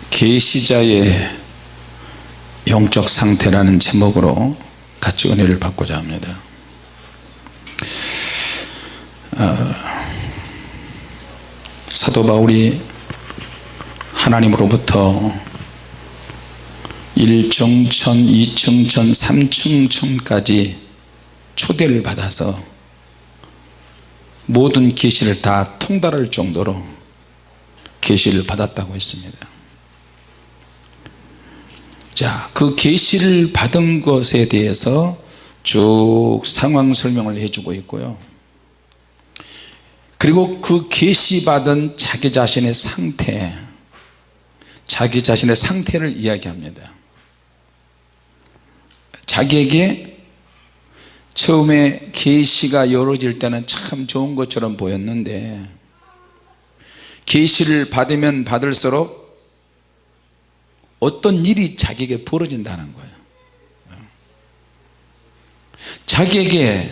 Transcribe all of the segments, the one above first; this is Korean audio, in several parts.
계시자의 영적 상태라는 제목으로 같이 은혜를 받고자 합니다. 사도 바울이 하나님으로부터 1중천, 2중천, 3중천까지 초대를 받아서 모든 계시를 다 통달할 정도로 계시를 받았다고 했습니다. 자, 그 계시를 받은 것에 대해서 쭉 상황 설명을 해주고 있고요. 그리고 그 계시 받은 자기 자신의 상태를 이야기합니다. 자기에게 처음에 계시가 이루어질 때는 참 좋은 것처럼 보였는데 계시를 받으면 받을수록 어떤 일이 자기에게 벌어진다는 거예요. 자기에게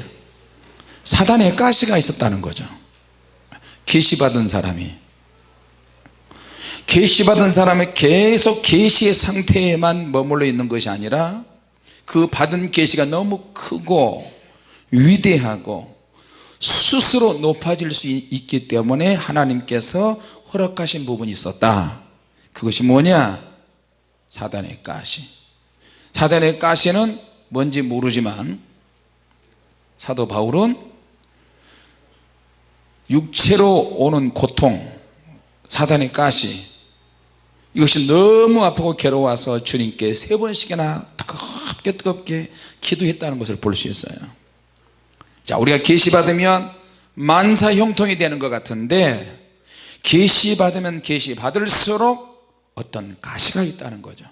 사단의 가시가 있었다는 거죠. 계시받은 사람이 계속 계시의 상태에만 머물러 있는 것이 아니라 그 받은 계시가 너무 크고 위대하고 스스로 높아질 수 있기 때문에 하나님께서 허락하신 부분이 있었다. 그것이 뭐냐? 사단의 가시. 사단의 가시는 뭔지 모르지만 사도 바울은 육체로 오는 고통, 사단의 가시, 이것이 너무 아프고 괴로워서 주님께 3번씩이나 뜨겁게 기도했다는 것을 볼 수 있어요. 자, 우리가 계시 받으면 만사 형통이 되는 것 같은데 계시 받으면 계시 받을수록 어떤 가시가 있다는 거죠.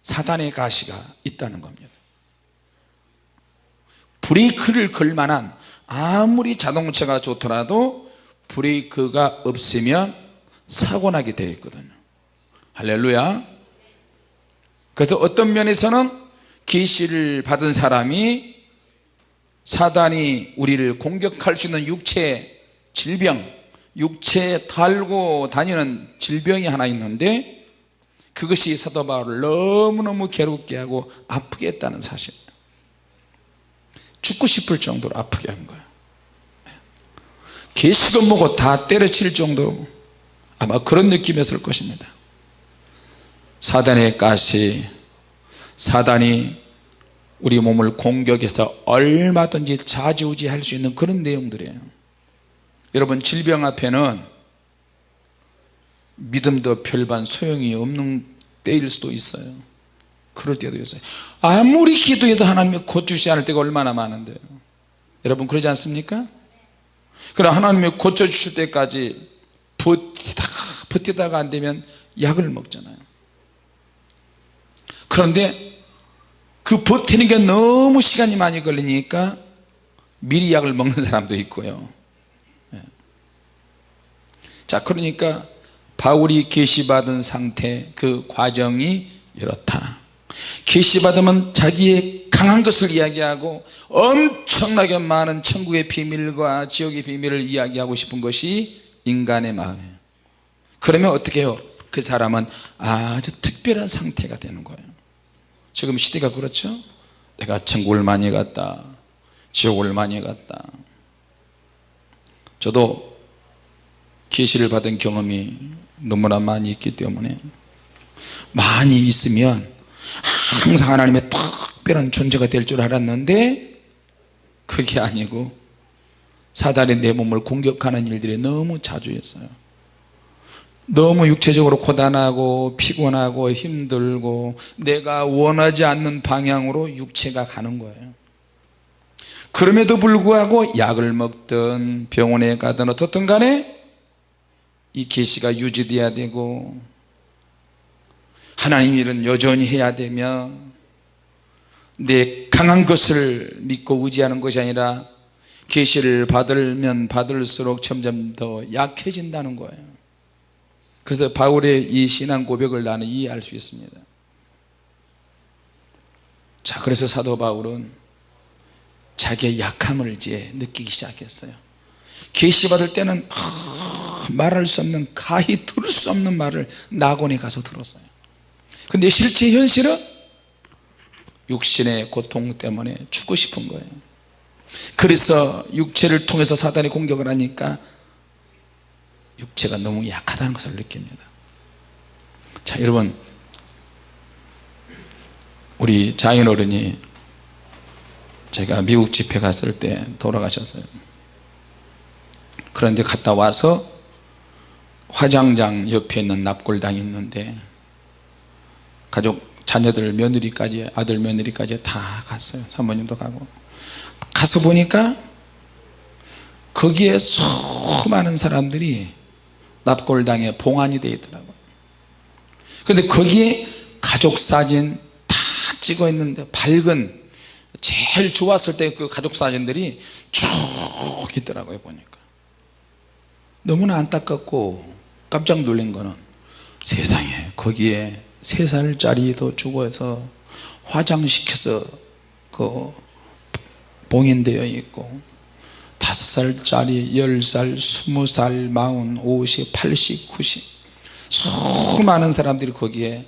사단의 가시가 있다는 겁니다. 브레이크를 걸 만한, 아무리 자동차가 좋더라도 브레이크가 없으면 사고 나게 되어 있거든요. 할렐루야. 그래서 어떤 면에서는 계시를 받은 사람이 사단이 우리를 공격할 수 있는 육체 질병, 육체에 달고 다니는 질병이 하나 있는데 그것이 사도 바울을 너무너무 괴롭게 하고 아프게 했다는 사실, 죽고 싶을 정도로 아프게 한 거예요. 계시금 보고 다 때려칠 정도로 아마 그런 느낌이었을 것입니다. 사단의 가시, 사단이 우리 몸을 공격해서 얼마든지 좌지우지할 수 있는 그런 내용들이에요. 여러분, 질병 앞에는 믿음도 별반 소용이 없는 때일 수도 있어요. 그럴 때도 있어요. 아무리 기도해도 하나님이 고쳐주지 않을 때가 얼마나 많은데요. 여러분, 그러지 않습니까? 그러나 하나님이 고쳐주실 때까지 버티다가 안 되면 약을 먹잖아요. 그런데 그 버티는 게 너무 시간이 많이 걸리니까 미리 약을 먹는 사람도 있고요. 자, 그러니까 바울이 계시받은 상태, 그 과정이 이렇다. 계시받으면 자기의 강한 것을 이야기하고 엄청나게 많은 천국의 비밀과 지옥의 비밀을 이야기하고 싶은 것이 인간의 마음이에요. 그러면 어떻게 해요? 그 사람은 아주 특별한 상태가 되는 거예요. 지금 시대가 그렇죠? 내가 천국을 많이 갔다, 지옥을 많이 갔다. 저도 계시를 받은 경험이 너무나 많이 있기 때문에 많이 있으면 항상 하나님의 특별한 존재가 될 줄 알았는데 그게 아니고 사단이 내 몸을 공격하는 일들이 너무 자주 있어요. 너무 육체적으로 고단하고 피곤하고 힘들고 내가 원하지 않는 방향으로 육체가 가는 거예요. 그럼에도 불구하고 약을 먹든 병원에 가든 어떻든 간에 이 계시가 유지돼야 되고 하나님 일은 여전히 해야 되며 내 강한 것을 믿고 의지하는 것이 아니라 계시를 받으면 받을수록 점점 더 약해진다는 거예요. 그래서 바울의 이 신앙 고백을 나는 이해할 수 있습니다. 자, 그래서 사도 바울은 자기의 약함을 이제 느끼기 시작했어요. 계시 받을 때는 말할 수 없는 가히 들을 수 없는 말을 낙원에 가서 들었어요. 근데 실제 현실은 육신의 고통 때문에 죽고 싶은 거예요. 그래서 육체를 통해서 사단이 공격을 하니까 육체가 너무 약하다는 것을 느낍니다. 자, 여러분, 우리 장인어른이 제가 미국 집회 갔을 때 돌아가셨어요. 그런데 갔다 와서 화장장 옆에 있는 납골당이 있는데 가족 자녀들 며느리까지, 아들 며느리까지 다 갔어요. 사모님도 가고 가서 보니까 거기에 수많은 사람들이 납골당에 봉안이 되어 있더라고요. 그런데 거기에 가족 사진 다 찍어 있는데 밝은, 제일 좋았을 때 그 가족 사진들이 쭉 있더라고요. 보니까 너무나 안타깝고 깜짝 놀란 거는 세상에 거기에 3살짜리도 죽어서 화장시켜서 그 봉인되어 있고 5살짜리, 10살, 20살, 40, 50, 80, 90 수많은 사람들이 거기에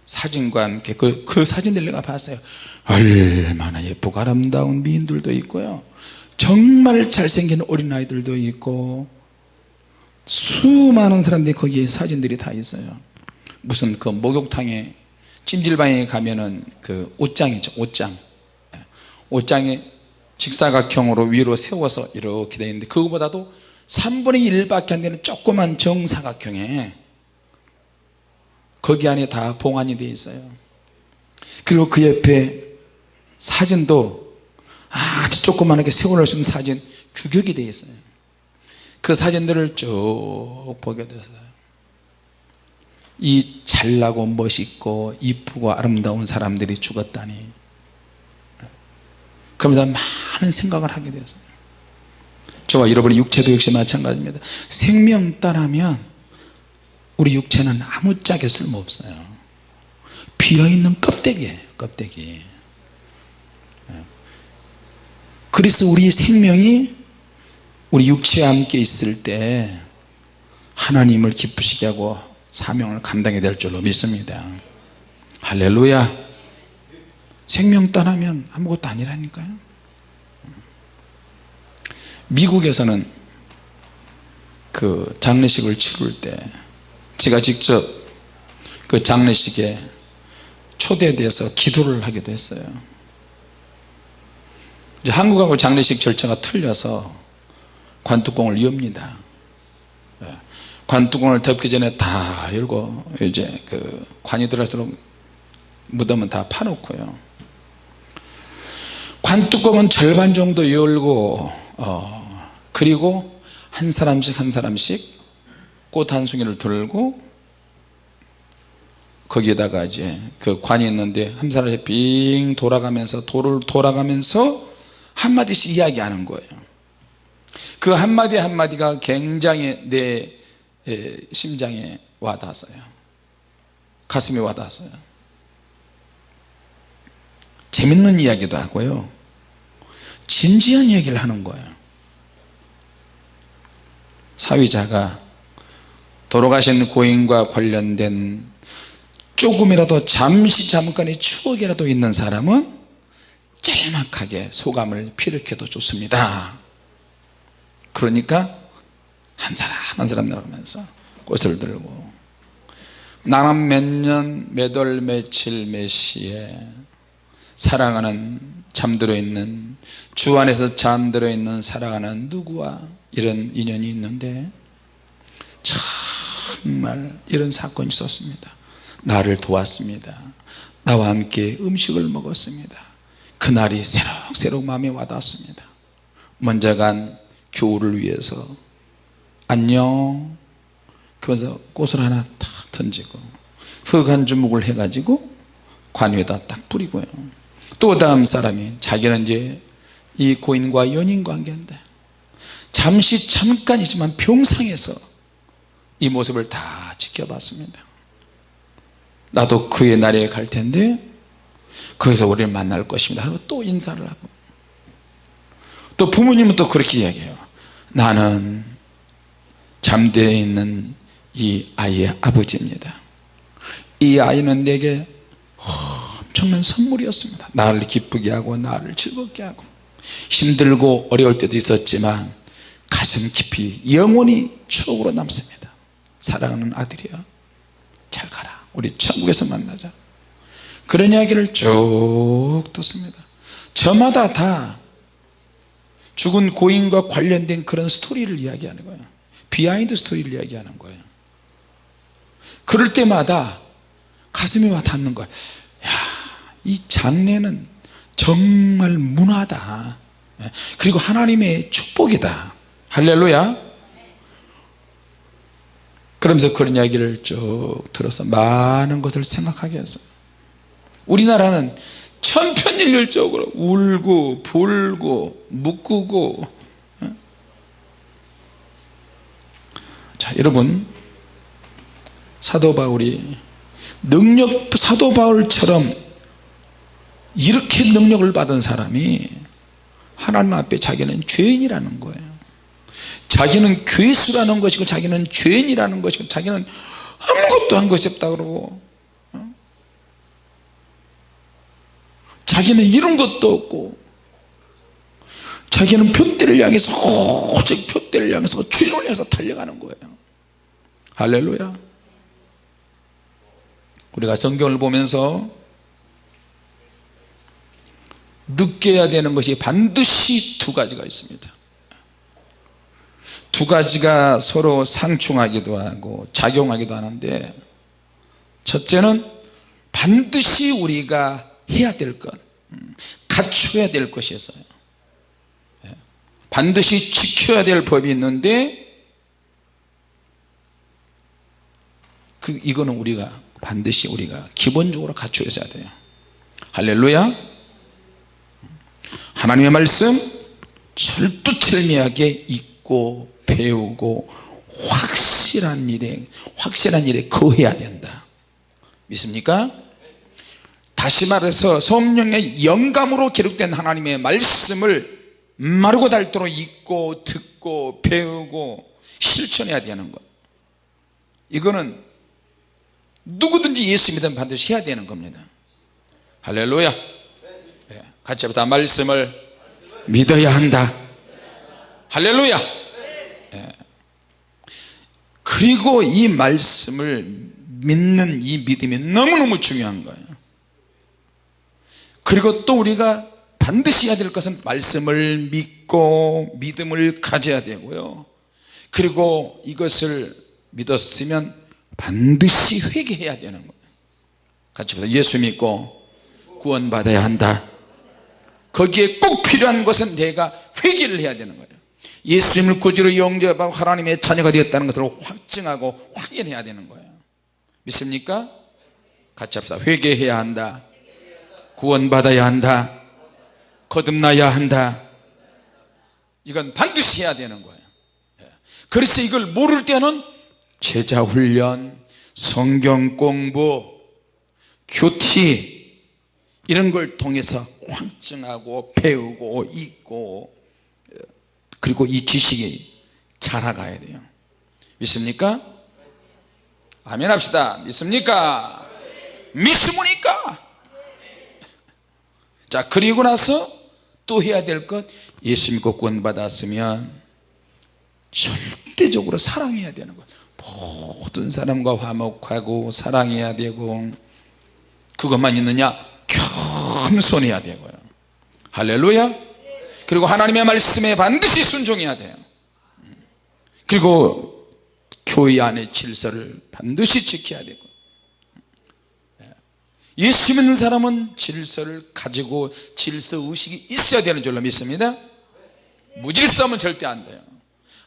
사진과 함께 그 사진들 내가 봤어요. 얼마나 예쁘고 아름다운 미인들도 있고요, 정말 잘생긴 어린아이들도 있고 수많은 사람들이 거기에 사진들이 다 있어요. 무슨 그 목욕탕에 찜질방에 가면은 그 옷장이죠. 옷장에 직사각형으로 위로 세워서 이렇게 되어 있는데 그거보다도 3분의 1밖에 안 되는 조그만 정사각형에 거기 안에 다 봉안이 되어 있어요. 그리고 그 옆에 사진도 아주 조그만하게 세워놓을 수 있는 사진 규격이 되어 있어요. 그 사진들을 쭉 보게 돼서요, 이 잘나고 멋있고 이쁘고 아름다운 사람들이 죽었다니, 그러면서 많은 생각을 하게 되었어요. 저와 여러분의 육체도 역시 마찬가지입니다. 생명 떠나면 우리 육체는 아무짝에 쓸모없어요. 비어있는 껍데기예요, 껍데기. 그래서 우리 생명이 우리 육체와 함께 있을 때 하나님을 기쁘시게 하고 사명을 감당해야 될 줄로 믿습니다. 할렐루야. 생명 떠나면 아무것도 아니라니까요. 미국에서는 그 장례식을 치룰 때 제가 직접 그 장례식에 초대돼서 기도를 하기도 했어요. 이제 한국하고 장례식 절차가 틀려서 관뚜껑을 엽니다. 관뚜껑을 덮기 전에 다 열고 이제 그 관이 들어가도록 무덤은 다 파놓고요, 관뚜껑은 절반 정도 열고 그리고 한 사람씩 꽃 한 송이를 들고 거기에다가 이제 그 관이 있는데 한 사람씩 빙 돌아가면서 돌을 돌아가면서 한마디씩 이야기하는 거예요. 그 한마디 한마디가 굉장히 내 심장에 와닿았어요. 가슴에 와닿았어요. 재밌는 이야기도 하고요, 진지한 얘기를 하는 거예요. 사위자가 돌아가신 고인과 관련된 조금이라도 잠깐의 추억이라도 있는 사람은 짤막하게 소감을 피력해도 좋습니다. 그러니까 한 사람 한 사람 나가면서 꽃을 들고 나는 몇 년 몇 월 며칠 몇 시에 사랑하는 잠들어 있는 주 안에서 잠들어 있는 사랑하는 누구와 이런 인연이 있는데 정말 이런 사건이 있었습니다. 나를 도왔습니다. 나와 함께 음식을 먹었습니다. 그날이 새록새록 마음에 와닿았습니다. 먼저 간 교우를 위해서 안녕 그러면서 꽃을 하나 탁 던지고 흙 한 주먹을 해가지고 관 위에다 딱 뿌리고요, 또 다음 사람이 자기는 이제 이 고인과 연인 관계인데 잠깐이지만 병상에서 이 모습을 다 지켜봤습니다. 나도 그의 날에 갈 텐데 거기서 우리를 만날 것입니다 하고 또 인사를 하고, 또 부모님은 또 그렇게 이야기해요. 나는 잠들어 있는 이 아이의 아버지입니다. 이 아이는 내게 엄청난 선물이었습니다. 나를 기쁘게 하고 나를 즐겁게 하고, 힘들고 어려울 때도 있었지만 가슴 깊이 영원히 추억으로 남습니다. 사랑하는 아들이야, 잘 가라, 우리 천국에서 만나자. 그런 이야기를 쭉 듣습니다. 저마다 다 죽은 고인과 관련된 그런 스토리를 이야기하는 거예요. 비하인드 스토리를 이야기하는 거예요. 그럴 때마다 가슴이 와 닿는 거예요. 야, 이 장례는 정말 문화다, 그리고 하나님의 축복이다. 할렐루야. 그러면서 그런 이야기를 쭉 들어서 많은 것을 생각하게 했어요. 우리나라는 천편일률적으로 울고 불고 묶고. 자, 여러분, 사도 바울이 사도 바울처럼 이렇게 능력을 받은 사람이 하나님 앞에 자기는 죄인이라는 거예요. 자기는 괴수라는 것이고, 자기는 죄인이라는 것이고, 자기는 아무것도 한 것이 없다 그러고, 자기는 이룬 것도 없고, 자기는 표대를 향해서, 오직 표대를 향해서, 주님을 향해서 달려가는 거예요. 할렐루야. 우리가 성경을 보면서 느껴야 되는 것이 반드시 두 가지가 있습니다. 두 가지가 서로 상충하기도 하고 작용하기도 하는데, 첫째는 반드시 우리가 해야 될 것, 갖춰야 될 것이 있어요. 반드시 지켜야 될 법이 있는데, 이거는 반드시 우리가 기본적으로 갖춰야 돼요. 할렐루야. 하나님의 말씀 철두철미하게 읽고 배우고 확실한 일에 거해야 된다. 믿습니까? 다시 말해서 성령의 영감으로 기록된 하나님의 말씀을 마르고 닳도록 읽고 듣고 배우고 실천해야 되는 것, 이거는 누구든지 예수 믿으면 반드시 해야 되는 겁니다. 할렐루야. 네, 같이 합시다. 말씀을 믿어야 한다. 할렐루야. 네. 그리고 이 말씀을 믿는 이 믿음이 너무너무 중요한 거예요. 그리고 또 우리가 반드시 해야 될 것은 말씀을 믿고 믿음을 가져야 되고요, 그리고 이것을 믿었으면 반드시 회개해야 되는 거예요. 같이 보세요. 예수 믿고 구원받아야 한다. 거기에 꼭 필요한 것은 내가 회개를 해야 되는 거예요. 예수님을 구주로 영접하고 하나님의 자녀가 되었다는 것을 확증하고 확인해야 되는 거예요. 믿습니까? 같이 합시다. 회개해야 한다. 구원받아야 한다. 거듭나야 한다. 이건 반드시 해야 되는 거예요. 그래서 이걸 모를 때는 제자훈련, 성경 공부, 큐티 이런 걸 통해서 확증하고 배우고 읽고, 그리고 이 지식이 자라가야 돼요. 믿습니까? 아멘 합시다. 믿습니까? 믿습니까? 자, 그리고 나서 또 해야 될 것, 예수 믿고 구원받았으면 절대적으로 사랑해야 되는 것. 모든 사람과 화목하고 사랑해야 되고, 그것만 있느냐? 겸손해야 되고요. 할렐루야. 그리고 하나님의 말씀에 반드시 순종해야 돼요. 그리고 교회 안의 질서를 반드시 지켜야 되고, 예수 믿는 사람은 질서를 가지고 질서의식이 있어야 되는 줄로 믿습니다. 무질서하면 절대 안 돼요.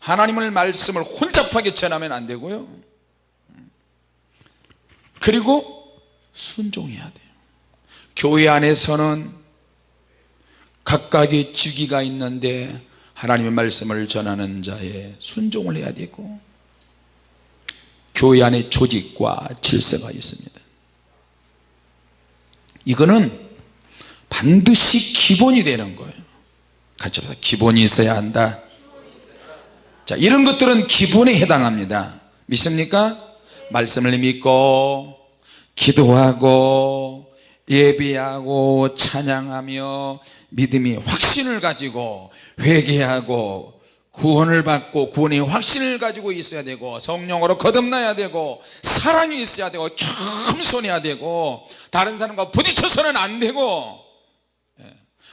하나님의 말씀을 혼잡하게 전하면 안 되고요, 그리고 순종해야 돼요. 교회 안에서는 각각의 직위가 있는데 하나님의 말씀을 전하는 자에 순종을 해야 되고, 교회 안에 조직과 질서가 있습니다. 이거는 반드시 기본이 되는 거예요. 같이 합시다. 기본이 있어야 한다. 자, 이런 것들은 기본에 해당합니다. 믿습니까? 말씀을 믿고 기도하고 예배하고 찬양하며 믿음이 확신을 가지고 회개하고 구원을 받고 구원의 확신을 가지고 있어야 되고 성령으로 거듭나야 되고 사랑이 있어야 되고 겸손해야 되고 다른 사람과 부딪혀서는 안 되고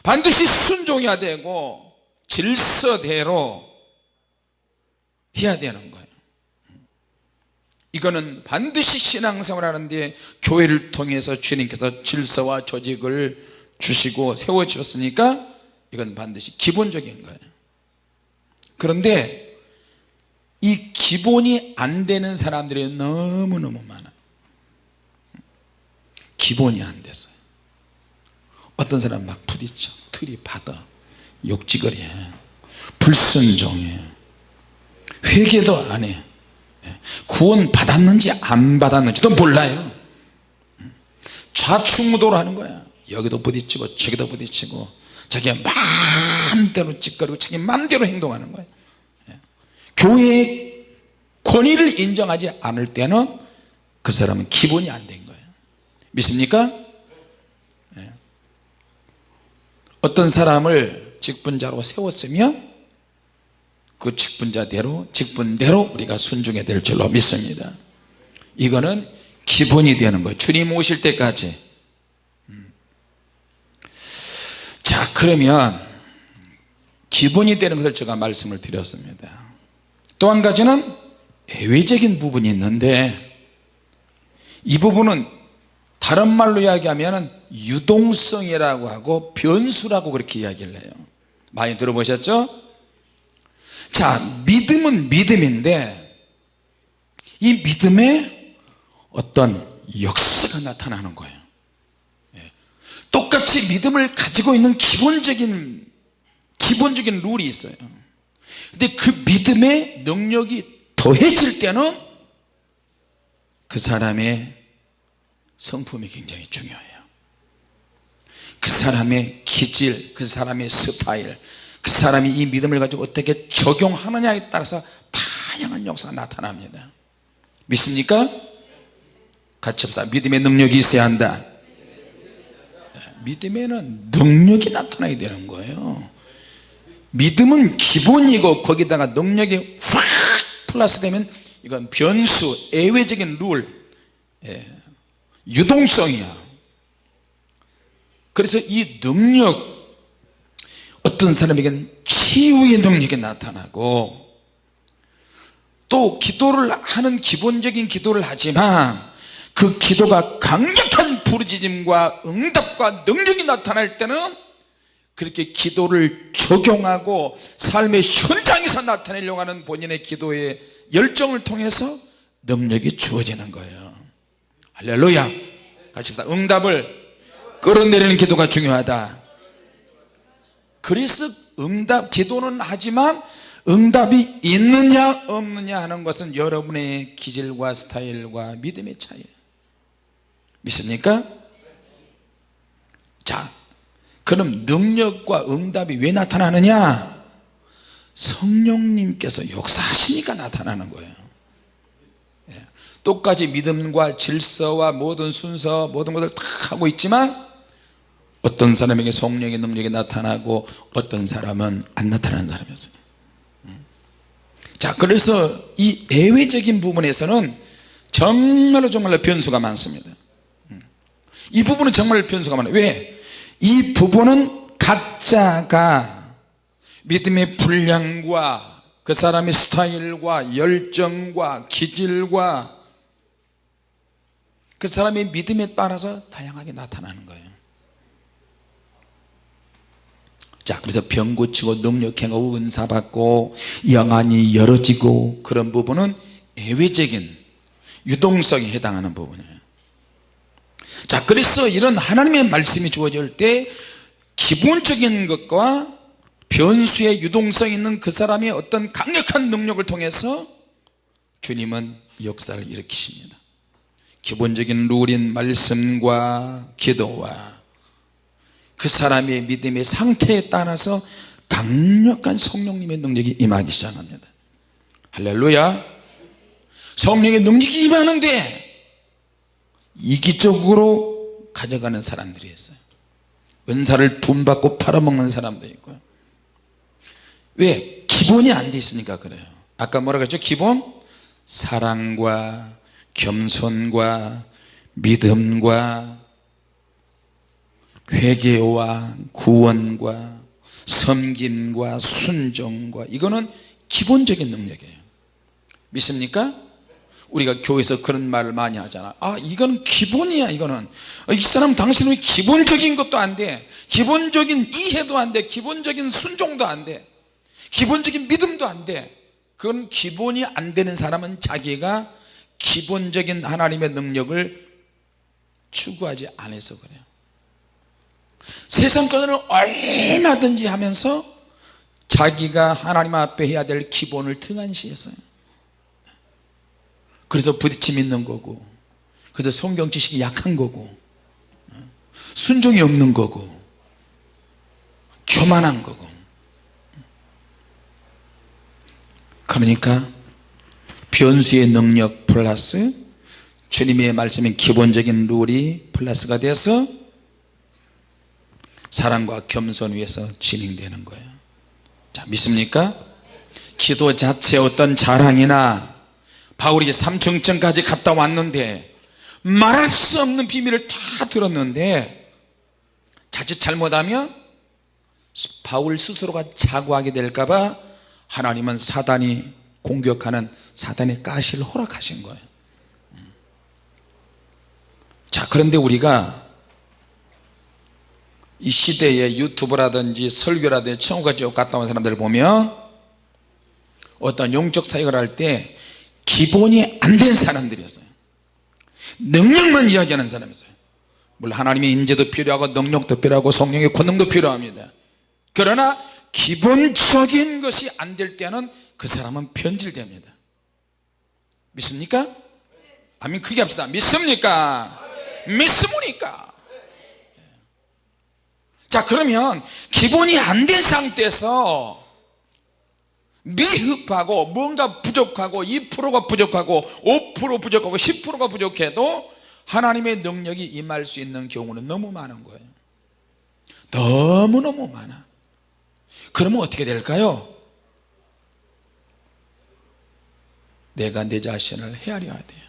반드시 순종해야 되고 질서대로 해야 되는 거예요. 이거는 반드시 신앙생활 하는데 교회를 통해서 주님께서 질서와 조직을 주시고 세워주셨으니까 이건 반드시 기본적인 거예요. 그런데 이 기본이 안 되는 사람들이 너무너무 많아요. 기본이 안 됐어요. 어떤 사람 막 부딪혀 들이받아 욕지거리해 불순종해 회개도 안 해 구원 받았는지 안 받았는지도 몰라요. 좌충우돌 하는 거야. 여기도 부딪히고 저기도 부딪히고 자기가 마음대로 찌꺼리고 자기 마음대로 행동하는 거예요. 교회의 권위를 인정하지 않을 때는 그 사람은 기본이 안 된 거예요. 믿습니까? 어떤 사람을 직분자로 세웠으면 그 직분대로 우리가 순종해야 될 줄로 믿습니다. 이거는 기본이 되는 거예요. 주님 오실 때까지. 자, 그러면 기본이 되는 것을 제가 말씀을 드렸습니다. 또 한 가지는 예외적인 부분이 있는데 이 부분은 다른 말로 이야기하면 유동성이라고 하고 변수라고 그렇게 이야기를 해요. 많이 들어보셨죠? 자, 믿음은 믿음인데 이 믿음에 어떤 역사가 나타나는 거예요. 똑같이 믿음을 가지고 있는 기본적인 룰이 있어요. 근데 그 믿음의 능력이 더해질 때는 그 사람의 성품이 굉장히 중요해요. 그 사람의 기질, 그 사람의 스타일, 그 사람이 이 믿음을 가지고 어떻게 적용하느냐에 따라서 다양한 역사가 나타납니다. 믿습니까? 같이 합시다. 믿음의 능력이 있어야 한다. 믿음에는 능력이 나타나야 되는 거예요. 믿음은 기본이고 거기다가 능력이 확 플러스 되면 이건 변수, 예외적인 룰, 유동성이야. 그래서 이 능력, 어떤 사람에게는 치유의 능력이 나타나고 또 기도를 하는 기본적인 기도를 하지만 그 기도가 강력한 부르짖음과 응답과 능력이 나타날 때는 그렇게 기도를 적용하고 삶의 현장에서 나타내려고 하는 본인의 기도의 열정을 통해서 능력이 주어지는 거예요. 할렐루야. 같이 합시다. 응답을 끌어내리는 기도가 중요하다. 그래서 기도는 하지만 응답이 있느냐 없느냐 하는 것은 여러분의 기질과 스타일과 믿음의 차이예요. 믿습니까? 자, 그럼 능력과 응답이 왜 나타나느냐? 성령님께서 역사하시니까 나타나는 거예요. 똑같이 믿음과 질서와 모든 순서 모든 것을 다 하고 있지만 어떤 사람에게 성령의 능력이 나타나고 어떤 사람은 안 나타나는 사람이었어요. 자, 그래서 이 예외적인 부분에서는 정말로 변수가 많습니다. 이 부분은 정말 변수가 많아요. 왜? 이 부분은 각자가 믿음의 분량과 그 사람의 스타일과 열정과 기질과 그 사람의 믿음에 따라서 다양하게 나타나는 거예요. 자, 그래서 병 고치고 능력 행하고 은사 받고 영안이 열어지고 그런 부분은 예외적인 유동성에 해당하는 부분이에요. 자, 그래서 이런 하나님의 말씀이 주어질 때 기본적인 것과 변수의 유동성 있는 그 사람의 어떤 강력한 능력을 통해서 주님은 역사를 일으키십니다. 기본적인 룰인 말씀과 기도와 그 사람의 믿음의 상태에 따라서 강력한 성령님의 능력이 임하기 시작합니다. 할렐루야. 성령의 능력이 임하는데 이기적으로 가져가는 사람들이 있어요. 은사를 돈 받고 팔아먹는 사람도 있고요. 왜? 기본이 안 돼 있으니까 그래요. 아까 뭐라 그랬죠? 기본? 사랑과 겸손과 믿음과 회개와 구원과 섬김과 순종과, 이거는 기본적인 능력이에요. 믿습니까? 우리가 교회에서 그런 말을 많이 하잖아. 아, 이건 기본이야. 이거는 이 사람 당신은 기본적인 것도 안 돼, 기본적인 이해도 안 돼, 기본적인 순종도 안 돼, 기본적인 믿음도 안 돼. 그건 기본이 안 되는 사람은 자기가 기본적인 하나님의 능력을 추구하지 않아서 그래요. 세상 것들은 얼마든지 하면서 자기가 하나님 앞에 해야 될 기본을 등한시했어요. 그래서 부딪힘 있는 거고, 그래서 성경 지식이 약한 거고, 순종이 없는 거고, 교만한 거고. 그러니까 변수의 능력 플러스 주님의 말씀인 기본적인 룰이 플러스가 돼서 사랑과 겸손 위에서 진행되는 거예요. 자, 믿습니까? 기도 자체 어떤 자랑이나, 바울이 3층까지 갔다 왔는데 말할 수 없는 비밀을 다 들었는데 자칫 잘못하면 바울 스스로가 자고하게 될까봐 하나님은 사단이 공격하는 사단의 가시를 허락하신 거예요. 자, 그런데 우리가 이 시대에 유튜브라든지 설교라든지 천국까지 갔다 온 사람들을 보면 어떤 영적 사역을 할 때 기본이 안 된 사람들이었어요. 능력만 이야기하는 사람이었어요. 물론 하나님의 인재도 필요하고 능력도 필요하고 성령의 권능도 필요합니다. 그러나 기본적인 것이 안 될 때는 그 사람은 변질됩니다. 믿습니까? 아멘. 크게 합시다. 믿습니까? 믿습니까? 자, 그러면 기본이 안 된 상태에서 미흡하고 뭔가 부족하고 2%가 부족하고 5% 부족하고 10%가 부족해도 하나님의 능력이 임할 수 있는 경우는 너무 많은 거예요. 너무너무 많아. 그러면 어떻게 될까요? 내가 내 자신을 헤아려야 돼요.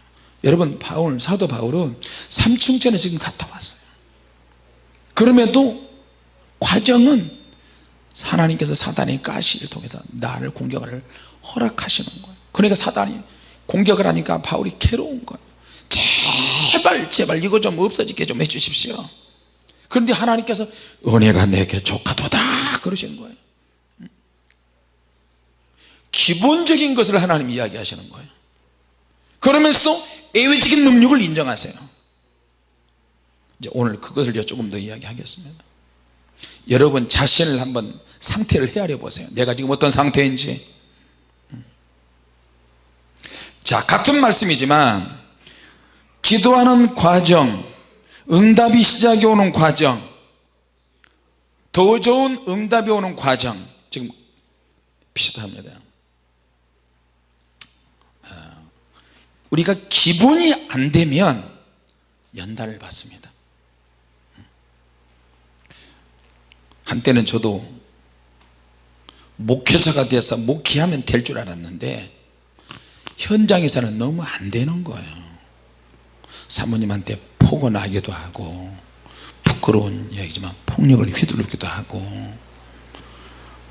여러분, 사도 바울은 3층전에 지금 갔다 왔어요. 그럼에도 과정은 하나님께서 사단의 가시를 통해서 나를 공격을 허락하시는 거예요. 그러니까 사단이 공격을 하니까 바울이 괴로운 거예요. 제발 이거 좀 없어지게 좀 해주십시오. 그런데 하나님께서 은혜가 내게 족하도다 그러시는 거예요. 기본적인 것을 하나님 이야기하시는 거예요. 그러면서 예외적인 능력을 인정하세요. 이제 오늘 그것을 조금 더 이야기하겠습니다. 여러분 자신을 한번 상태를 헤아려 보세요. 내가 지금 어떤 상태인지. 자, 같은 말씀이지만 기도하는 과정, 응답이 시작이 오는 과정, 더 좋은 응답이 오는 과정, 지금 비슷합니다. 우리가 기본이 안 되면 연단을 받습니다. 한때는 저도 목회자가 돼서 목회하면 될 줄 알았는데 현장에서는 너무 안 되는 거예요. 사모님한테 포근하기도 하고 부끄러운 이야기지만 폭력을 휘두르기도 하고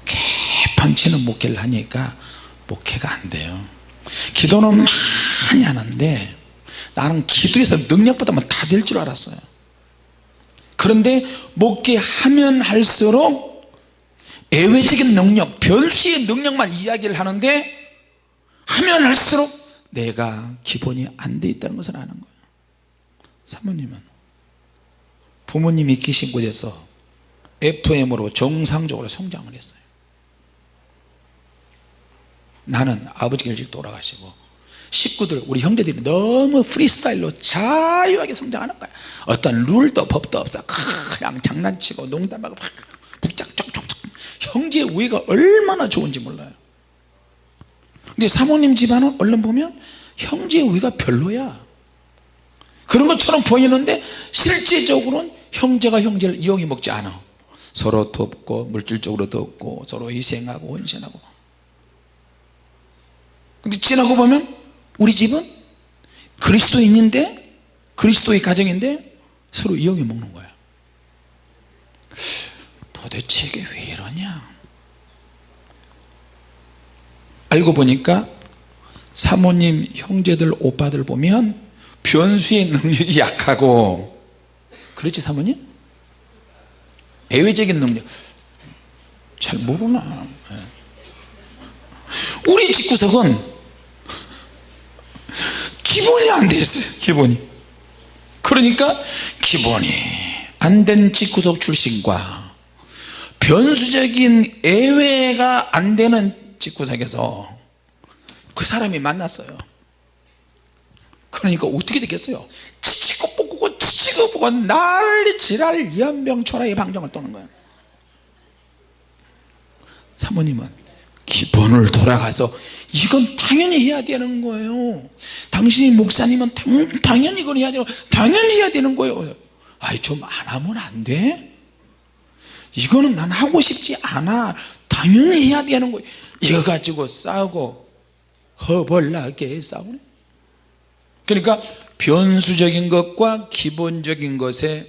개판치는 목회를 하니까 목회가 안 돼요. 기도는 많이 하는데 나는 기도에서 능력 받으면 다 될 줄 알았어요. 그런데 목회하면 할수록 예외적인 능력, 변수의 능력만 이야기를 하는데 하면 할수록 내가 기본이 안 돼 있다는 것을 아는 거예요. 사모님은 부모님이 계신 곳에서 FM으로 정상적으로 성장을 했어요. 나는 아버지가 일찍 돌아가시고 식구들, 우리 형제들이 너무 프리스타일로 자유하게 성장하는 거야. 어떤 룰도 법도 없어. 그냥 장난치고 농담하고 북짝쪽쪽쪽. 형제의 우애가 얼마나 좋은지 몰라요. 근데 사모님 집안은 얼른 보면 형제 우애가 별로야. 그런 것처럼 보이는데 실제적으로는 형제가 형제를 이용해 먹지 않아. 서로 돕고 물질적으로 돕고 서로 희생하고 헌신하고. 근데 지나고 보면 우리 집은 그리스도인인데, 그리스도의 가정인데 서로 이용해 먹는 거야. 도대체 이게 왜 이러냐. 알고 보니까 사모님 형제들 오빠들 보면 변수의 능력이 약하고, 그렇지 사모님? 예외적인 능력 잘 모르나. 우리 집구석은 기본이 안 돼 있어요. 기본이. 그러니까 기본이 안 된 집구석 출신과 변수적인 예외가 안 되는 집구석에서 그 사람이 만났어요. 그러니까 어떻게 되겠어요? 치치고 뽑고 치치고 뽑고 난리 지랄 연병초라의 방정을 떠는 거예요. 사모님은 기본을 돌아가서 이건 당연히 해야 되는 거예요. 당신이 목사님은 당연히 이건 해야 되는 거예요. 당연히 해야 되는 거예요. 아이 좀 안 하면 안 돼? 이거는 난 하고 싶지 않아. 당연히 해야 되는 거예요. 이거 가지고 싸우고 허벌나게 싸우네. 그러니까 변수적인 것과 기본적인 것에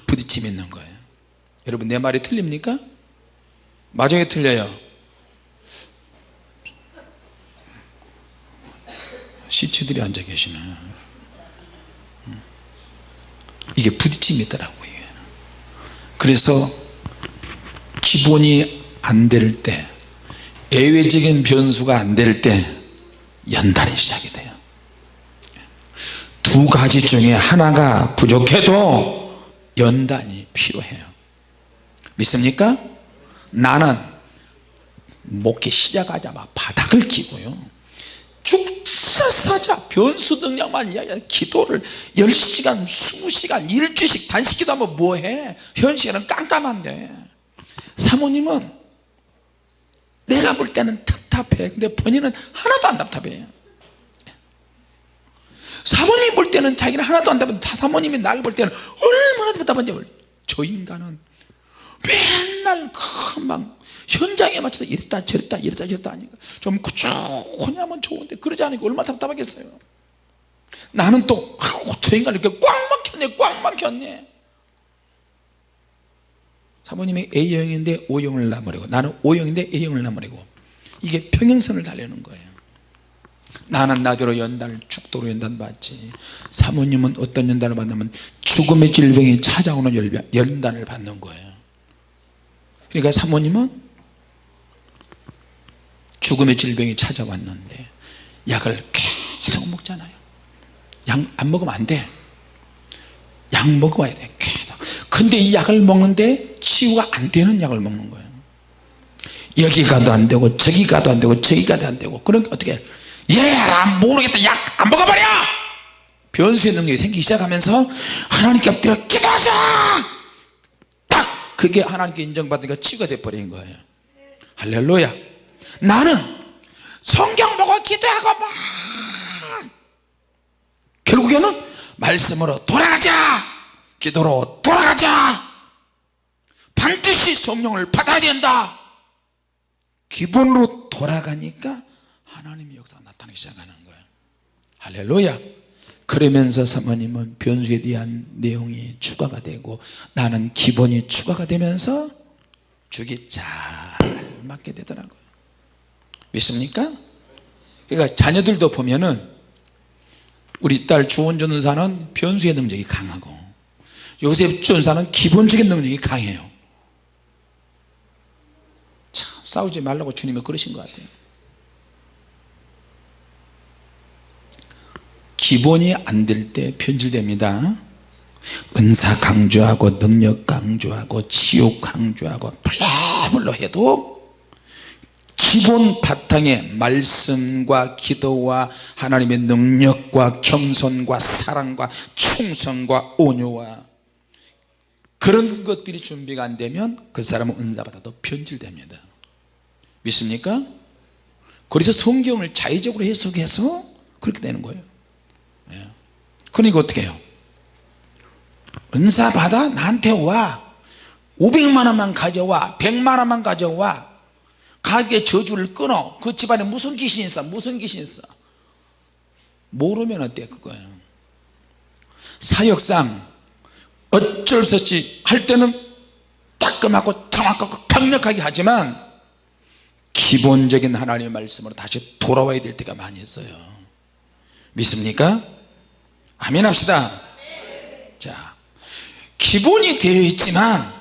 부딪힘이 있는 거예요. 여러분 내 말이 틀립니까? 맞아요 틀려요? 시체들이 앉아 계시네. 이게 부딪힘이 있더라고요. 그래서 기본이 안 될 때, 예외적인 변수가 안 될 때 연단이 시작이 돼요. 두 가지 중에 하나가 부족해도 연단이 필요해요. 믿습니까? 나는 목회 시작하자마자 바닥을 끼고요, 죽자 사자 변수 능력만 이야기해. 기도를 10시간 20시간 일주일씩 단식 기도하면 뭐해? 현실은 깜깜한데. 사모님은 내가 볼 때는 답답해. 근데 본인은 하나도 안 답답해요. 사모님이 볼 때는 자기는 하나도 안 답답해. 사모님이 나를 볼 때는 얼마나 답답한지. 저 인간은 맨날 금방 현장에 맞춰서 이랬다 저랬다 이랬다 저랬다 하니까 좀 꾸준히 하면 좋은데 그러지 않으니까 얼마나 답답하겠어요. 나는 또 저 인간 이렇게 꽉 막혔네 꽉 막혔네. 사모님이 A형인데 O형을 나무래고, 나는 O형인데 A형을 나무래고, 이게 평행선을 달리는 거예요. 나는 나대로 연단을 죽도록 연단 받지, 사모님은 어떤 연단을 받냐면 죽음의 질병이 찾아오는 연단을 받는 거예요. 그러니까 사모님은 죽음의 질병이 찾아왔는데 약을 계속 먹잖아요. 약 안 먹으면 안 돼. 약 먹어야 돼 계속. 근데 이 약을 먹는데 치유가 안 되는 약을 먹는 거예요. 여기 가도 안 되고 저기 가도 안 되고 저기 가도 안 되고. 그러니까 어떻게 얘라 모르겠다 약 안 먹어버려. 변수의 능력이 생기기 시작하면서 하나님께 엎드려 기도하자. 딱 그게 하나님께 인정받으니까 치유가 돼버린 거예요. 할렐루야. 나는 성경 보고 기도하고 막 결국에는 말씀으로 돌아가자, 기도로 돌아가자, 반드시 성령을 받아야 된다. 기본으로 돌아가니까 하나님의 역사가 나타나기 시작하는 거예요. 할렐루야. 그러면서 사모님은 변수에 대한 내용이 추가가 되고 나는 기본이 추가가 되면서 죽이 잘 맞게 되더라고요. 믿습니까? 그러니까 자녀들도 보면은 우리 딸 주원 전도사는 변수의 능력이 강하고 요셉 전도사는 기본적인 능력이 강해요. 참 싸우지 말라고 주님이 그러신 것 같아요. 기본이 안 될 때 변질됩니다. 은사 강조하고 능력 강조하고 치유 강조하고 블라블라 해도 기본 바탕에 말씀과 기도와 하나님의 능력과 겸손과 사랑과 충성과 온유와 그런 것들이 준비가 안 되면 그 사람은 은사 받아도 변질됩니다. 믿습니까? 그래서 성경을 자의적으로 해석해서 그렇게 되는 거예요. 그러니까 어떻게 해요? 은사 받아? 나한테 와. 500만 원만 가져와. 100만 원만 가져와. 가게 저주를 끊어. 그 집안에 무슨 귀신이 있어? 무슨 귀신이 있어? 모르면 어때? 그거예요. 사역상 어쩔 수 없이 할 때는 따끔하고 정확하고 강력하게 하지만 기본적인 하나님의 말씀으로 다시 돌아와야 될 때가 많이 있어요. 믿습니까? 아멘 합시다. 자, 기본이 되어 있지만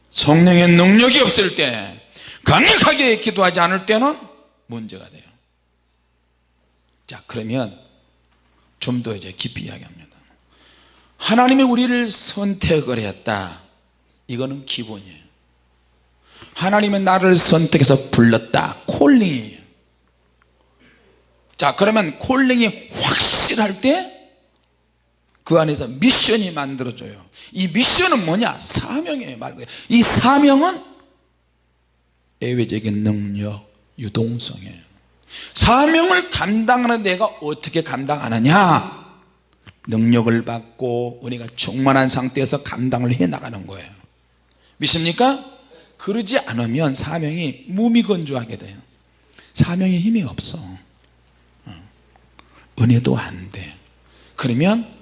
성령의 능력이 없을 때, 강력하게 기도하지 않을 때는 문제가 돼요. 자, 그러면 좀 더 이제 깊이 이야기합니다. 하나님이 우리를 선택을 했다, 이거는 기본이에요. 하나님은 나를 선택해서 불렀다, 콜링이에요. 자, 그러면 콜링이 확실할 때 그 안에서 미션이 만들어져요. 이 미션은 뭐냐? 사명이에요. 말 그대로 이 사명은 예외적인 능력, 유동성이에요. 사명을 감당하는 내가 어떻게 감당하느냐? 능력을 받고 은혜가 충만한 상태에서 감당을 해 나가는 거예요. 믿습니까? 그러지 않으면 사명이 무미건조하게 돼요. 사명에 힘이 없어. 은혜도 안 돼. 그러면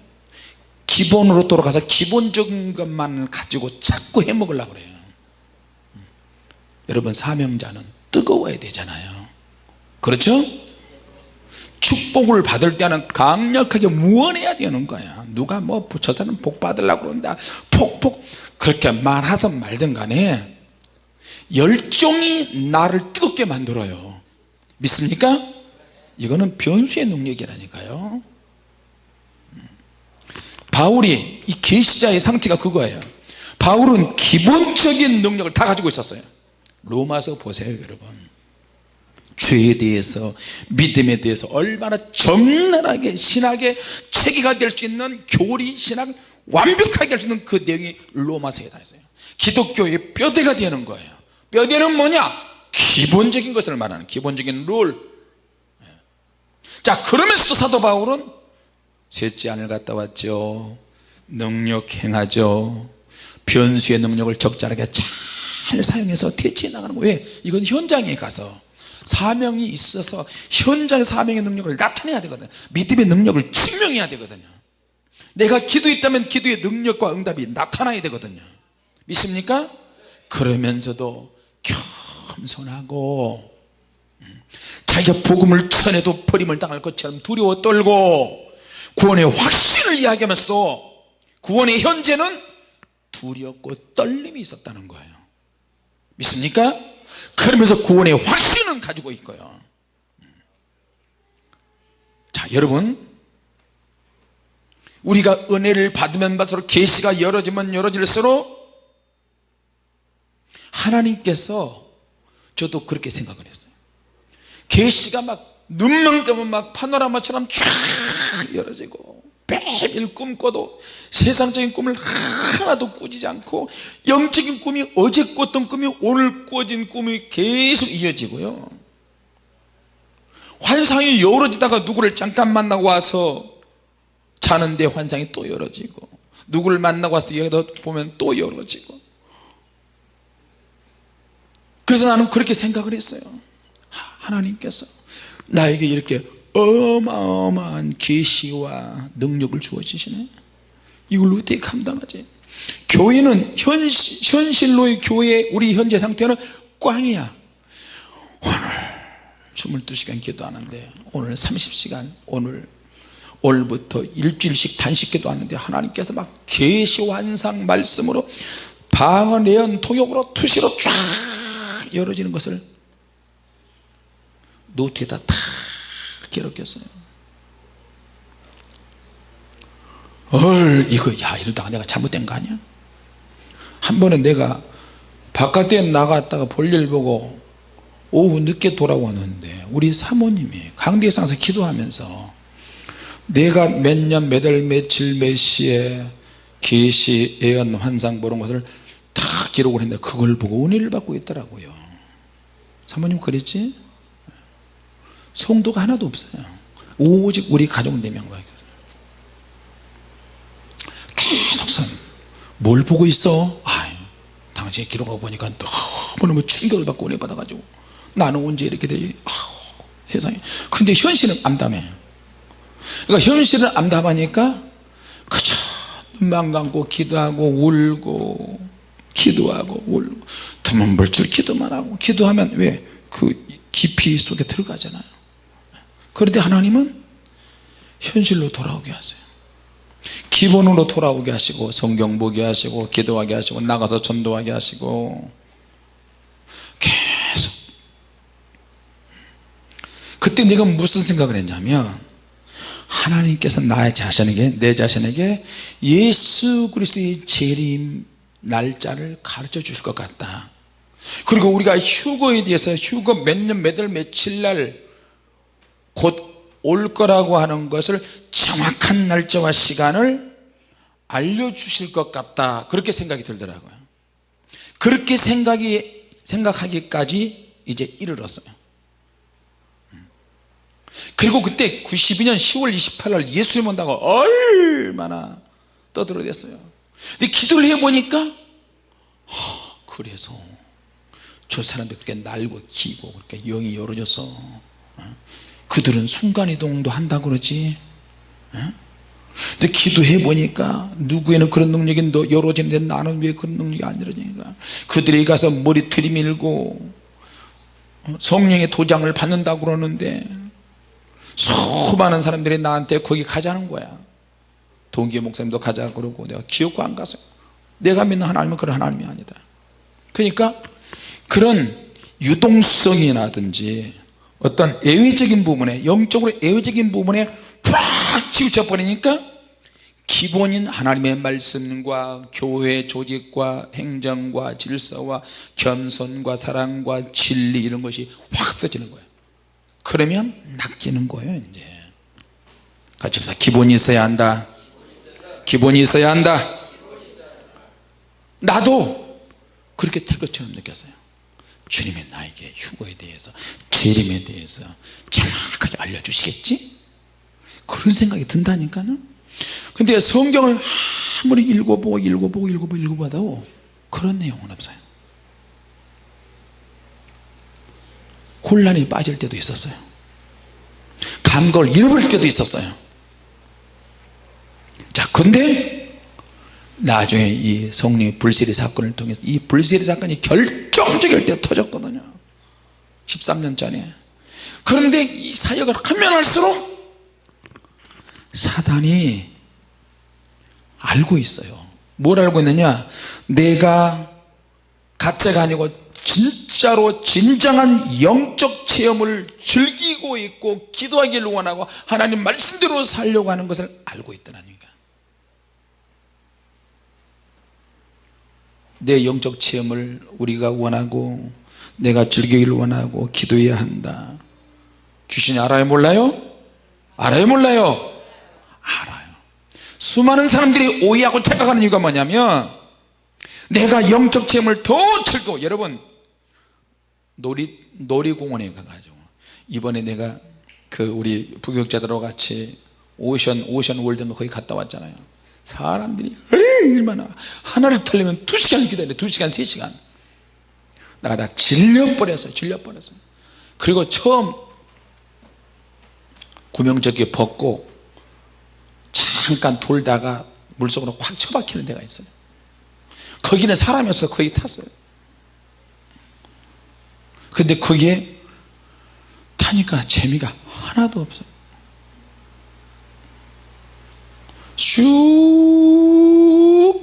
기본으로 돌아가서 기본적인 것만 가지고 자꾸 해먹으려고 그래요. 여러분, 사명자는 뜨거워야 되잖아요. 그렇죠? 축복을 받을 때는 강력하게 무언해야 되는 거야. 누가 뭐 저 사람 복 받으려고 그런다, 폭 그렇게 말하든 말든 간에 열정이 나를 뜨겁게 만들어요. 믿습니까? 이거는 변수의 능력이라니까요. 바울이 이 계시자의 상태가 그거예요. 바울은 기본적인 능력을 다 가지고 있었어요. 로마서 보세요. 여러분, 죄에 대해서, 믿음에 대해서 얼마나 적나라하게 신학의 체계가 될 수 있는 교리 신학 완벽하게 할 수 있는 그 내용이 로마서에 다 있어요. 기독교의 뼈대가 되는 거예요. 뼈대는 뭐냐? 기본적인 것을 말하는 기본적인 룰. 자, 그러면서 사도 바울은 셋째 안을 갔다 왔죠. 능력 행하죠. 변수의 능력을 적절하게 잘 사용해서 대체해 나가는 거예요. 왜? 이건 현장에 가서 사명이 있어서 현장의 사명의 능력을 나타내야 되거든요. 믿음의 능력을 증명해야 되거든요. 내가 기도했다면 기도의 능력과 응답이 나타나야 되거든요. 믿습니까? 그러면서도 겸손하고, 자기가 복음을 전해도 버림을 당할 것처럼 두려워 떨고, 구원의 확신을 이야기하면서도 구원의 현재는 두렵고 떨림이 있었다는 거예요. 믿습니까? 그러면서 구원의 확신은 가지고 있고요. 자, 여러분, 우리가 은혜를 받으면 받을수록, 계시가 열어지면 열어질수록 하나님께서, 저도 그렇게 생각을 했어요. 계시가 막 눈만 감으면 막 파노라마처럼 쫙 열어지고, 매일 꿈꿔도 세상적인 꿈을 하나도 꾸지지 않고, 영적인 꿈이 어제 꿨던 꿈이 오늘 꾸어진 꿈이 계속 이어지고요. 환상이 열어지다가 누구를 잠깐 만나고 와서 자는데 환상이 또 열어지고, 누구를 만나고 와서 여기다 보면 또 열어지고. 그래서 나는 그렇게 생각을 했어요. 하나님께서 나에게 이렇게 어마어마한 계시와 능력을 주어주시네. 이걸 어떻게 감당하지? 교회는 현실로의 교회, 우리 현재 상태는 꽝이야. 오늘 22시간 기도하는데, 오늘 30시간, 오늘부터 일주일씩 단식 기도하는데 하나님께서 막 계시 환상 말씀으로 방언 예언 통역으로 투시로 쫙 열어지는 것을 노트에다 다 기록했어요. 이거 이러다가 내가 잘못된 거 아니야? 한 번은 내가 바깥에 나갔다가 볼일 보고 오후 늦게 돌아오는데, 우리 사모님이 강대에 가서 기도하면서 내가 몇 년 몇 월 며칠 몇 시에 계시 예언 환상 보는 것을 다 기록을 했는데, 그걸 보고 은혜를 받고 있더라고요. 사모님 그랬지? 성도가 하나도 없어요. 오직 우리 가족 4명밖에 없어요. 계속 뭘 보고 있어? 당신의 기록하고 보니까 너무너무 충격을 받고 은혜 받아가지고 나는 언제 이렇게 되지? 세상에. 근데 현실은 암담해. 그러니까 현실은 암담하니까 그저 눈만 감고 기도하고 울고 기도하고 울고 드문 벌줄 기도만 하고 기도하면 왜? 그 깊이 속에 들어가잖아요. 그런데 하나님은 현실로 돌아오게 하세요. 기본으로 돌아오게 하시고 성경 보게 하시고 기도하게 하시고 나가서 전도하게 하시고 계속. 그때 내가 무슨 생각을 했냐면 하나님께서 내 자신에게 예수 그리스도의 재림 날짜를 가르쳐 주실 것 같다. 그리고 우리가 휴거에 대해서 휴거 몇 년 몇 월 며칠 날 곧 올 거라고 하는 것을 정확한 날짜와 시간을 알려주실 것 같다. 그렇게 생각이 들더라고요. 그렇게 생각하기까지 이제 이르렀어요. 그리고 그때 92년 10월 28일 예수님 온다고 얼마나 떠들어댔어요. 근데 기도를 해보니까 그래서 저 사람들 그렇게 날고 기고 그렇게 영이 열어져서 그들은 순간이동도 한다고 그러지. 근데 기도해 보니까 누구에는 그런 능력이 열어지는데 나는 왜 그런 능력이 안 열어지니까 그들에게 가서 머리 들이밀고 성령의 도장을 받는다고 그러는데 수많은 사람들이 나한테 거기 가자는 거야. 동기의 목사님도 가자 그러고 내가 기어코 안 갔어요. 내가 믿는 하나님은 그런 하나님이 아니다. 그러니까 그런 유동성이라든지 어떤 예외적인 부분에 영적으로 예외적인 부분에 팍 치우쳐 버리니까 기본인 하나님의 말씀과 교회 조직과 행정과 질서와 겸손과 사랑과 진리 이런 것이 확 없어지는 거예요. 그러면 낚이는 거예요. 이제 같이 합시다. 기본이 있어야 한다. 기본이 있어야 한다. 나도 그렇게 될 것처럼 느꼈어요. 주님이 나에게 휴거에 대해서 재림에 대해서 정확하게 알려주시겠지? 그런 생각이 든다니까요. 근데 성경을 아무리 읽어봐도 그런 내용은 없어요. 혼란에 빠질 때도 있었어요. 감각을 잃어버릴 때도 있었어요. 자, 근데 나중에 이 성령의 불세례 사건을 통해서 이 불세례 사건이 결정적일 때 터졌거든요. 13년 전에. 그런데 이 사역을 하면 할수록 사단이 알고 있어요. 뭘 알고 있느냐, 내가 가짜가 아니고 진짜로 진정한 영적 체험을 즐기고 있고 기도하기를 원하고 하나님 말씀대로 살려고 하는 것을 알고 있더라니까. 내 영적 체험을 우리가 원하고 내가 즐기기를 원하고 기도해야 한다. 귀신이 알아요 몰라요? 알아요 몰라요? 알아요. 수많은 사람들이 오해하고 착각하는 이유가 뭐냐면 내가 영적 체험을 더 즐거워. 여러분 놀이공원에 가가지고 이번에 내가 그 우리 부교육자들하고 같이 오션 월드인가 거기 갔다 왔잖아요. 사람들이 얼마나 하나를 타려면 2시간 기다려. 2시간 3시간 내가 다 질려버렸어요. 그리고 처음 구명조끼 벗고 잠깐 돌다가 물속으로 확 처박히는 데가 있어요. 거기는 사람이 없어서 거기 탔어요. 근데 거기에 타니까 재미가 하나도 없어요. 쭉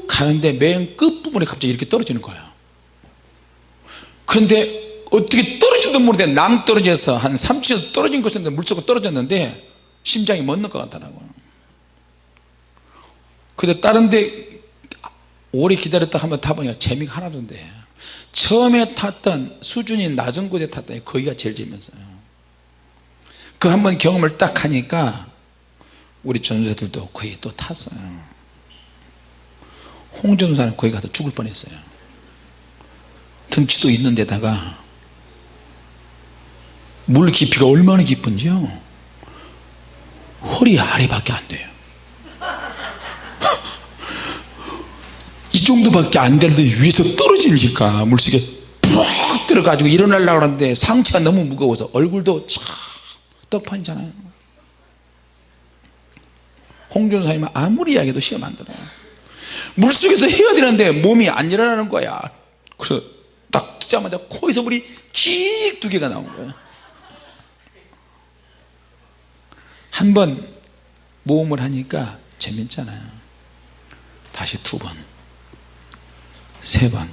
가는데 맨 끝부분에 갑자기 이렇게 떨어지는 거예요. 근데 어떻게 떨어지도 모르는데 낭떠러져서 한 3층에서 떨어진 것인데 물속으로 떨어졌는데 심장이 멎는 것 같더라고요. 근데 다른 데 오래 기다렸다 하면 타보니까 재미가 하나도 없는데 처음에 탔던 수준이 낮은 곳에 탔더니 거기가 제일 재밌어요. 그 한번 경험을 딱 하니까 우리 전도사들도 거기 또 탔어요. 홍 전도사는 거기 가서 죽을 뻔했어요. 등치도 있는 데다가 물 깊이가 얼마나 깊은지요? 허리 아래밖에 안 돼요. 이 정도밖에 안 되는데 위에서 떨어지니까 물속에 푹 들어가지고 일어나려고 하는데 상체가 너무 무거워서 얼굴도 참 떡판이잖아요. 홍준사님은 아무리 이야기해도 시험 안 들어요. 물속에서 해야 되는데 몸이 안 일어나는 거야. 그래서 딱 뜨자마자 코에서 물이 쥐익 2개가 나온 거예요. 한 번 모험을 하니까 재밌잖아요. 다시 2번, 3번.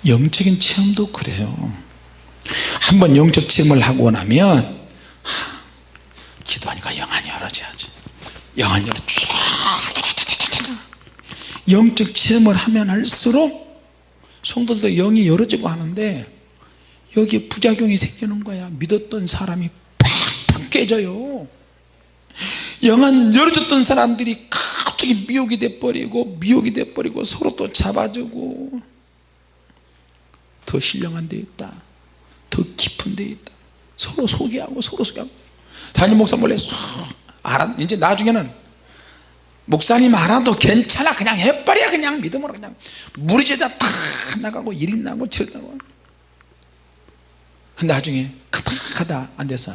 영적인 체험도 그래요. 한 번 영적 체험을 하고 나면 기도하니까 영안이 열어져야지. 영안이 열어. 영적 체험을 하면 할수록 성도들도 영이 열어지고 하는데 여기에 부작용이 생기는 거야. 믿었던 사람이 팍팍 깨져요. 영안 열어졌던 사람들이 갑자기 미혹이 돼버리고 서로 또 잡아주고, 더 신령한 데 있다, 더 깊은 데 있다, 서로 소개하고. 담임 목사 몰래 쏙 알아. 이제 나중에는 목사님 알아도 괜찮아, 그냥 해버려. 그냥 믿음으로 그냥 무리지다 탁 나가고 1인 나고 7인 나고. 나중에 카닥하다 안 돼서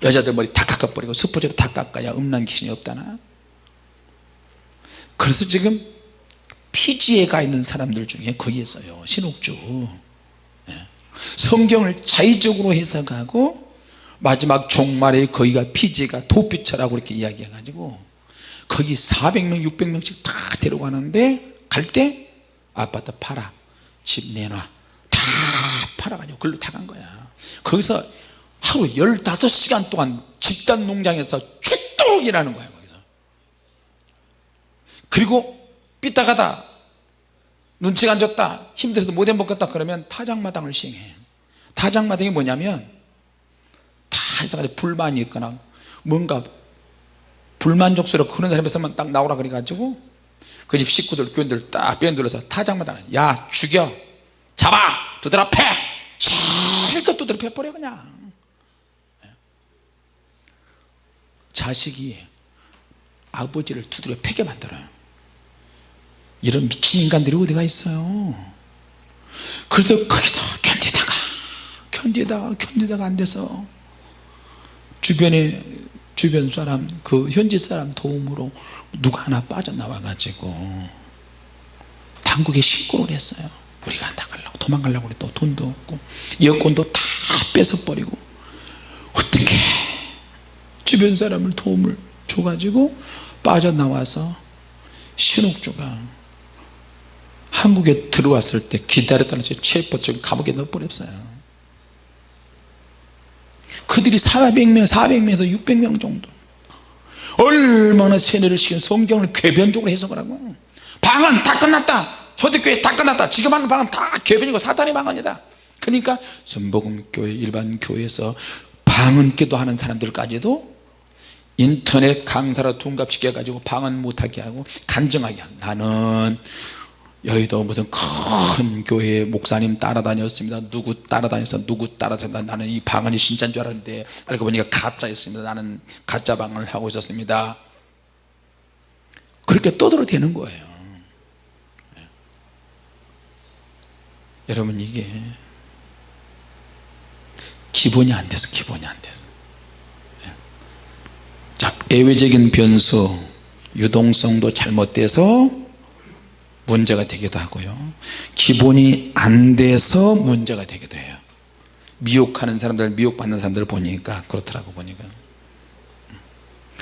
여자들 머리 다 깎아버리고 스포츠로 다 깎아야 음란 귀신이 없다나. 그래서 지금 피지에 가 있는 사람들 중에 거기 있어요. 신옥주. 성경을 자의적으로 해석하고 마지막 종말에 거기가 피지가 도피처라고 이렇게 이야기해가지고 거기 400명 600명씩 다 데려가는데 갈 때 아파트 팔아, 집 내놔, 다 팔아가지고 글로 다 간 거야. 거기서 하루 15시간 동안 집단 농장에서 죽도록 일하는 거야. 거기서. 그리고 삐딱하다, 눈치가 안 줬다, 힘들어서 못 해먹겠다 그러면 타작마당을 시행해. 타작마당이 뭐냐면 다 해서가지고 불만이 있거나 뭔가 불만족 소리가 그런 사람에서만 딱 나오라 그래가지고 그 집 식구들 교인들 딱 빼어들어서 타작마당을, 야 죽여, 잡아, 두드려 패, 실컷 두드려 패버려. 그냥 자식이 아버지를 두드려 패게 만들어요. 이런 미친 인간들이 어디가 있어요. 그래서 거기서 견디다가 안 돼서 주변 사람, 그 현지 사람 도움으로 누가 하나 빠져나와 가지고 당국에 신고를 했어요. 우리가 나가려고, 도망가려고 그래. 또 돈도 없고 여권도 다 뺏어버리고. 어떻게 주변 사람을 도움을 줘가지고 빠져나와서 신옥주가 한국에 들어왔을 때 기다렸다는 체포증 감옥에 넣어버렸어요. 그들이 400명에서 600명 정도 얼마나 세뇌를 시킨 성경을 궤변적으로 해석을 하고. 방언 다 끝났다, 초대교회 다 끝났다, 지금 하는 방언 다 궤변이고 사탄의 방언이다. 그러니까 순복음교회 일반 교회에서 방언 기도하는 사람들까지도 인터넷 강사로 둔갑시켜가지고 방언 못하게 하고 간증하게 하고. 나는 여의도 무슨 큰 교회 목사님 따라다녔습니다. 누구 따라다녀서 누구 따라다녔다. 나는 이 방언이 진짜인 줄 알았는데 알고 보니까 가짜였습니다. 나는 가짜 방언을 하고 있었습니다. 그렇게 떠들어대는 거예요. 여러분, 이게 기본이 안 돼서. 자, 예외적인 변수, 유동성도 잘못돼서 문제가 되기도 하고요. 기본이 안 돼서 문제가 되기도 해요. 미혹하는 사람들, 미혹받는 사람들을 보니까 그렇더라고. 보니까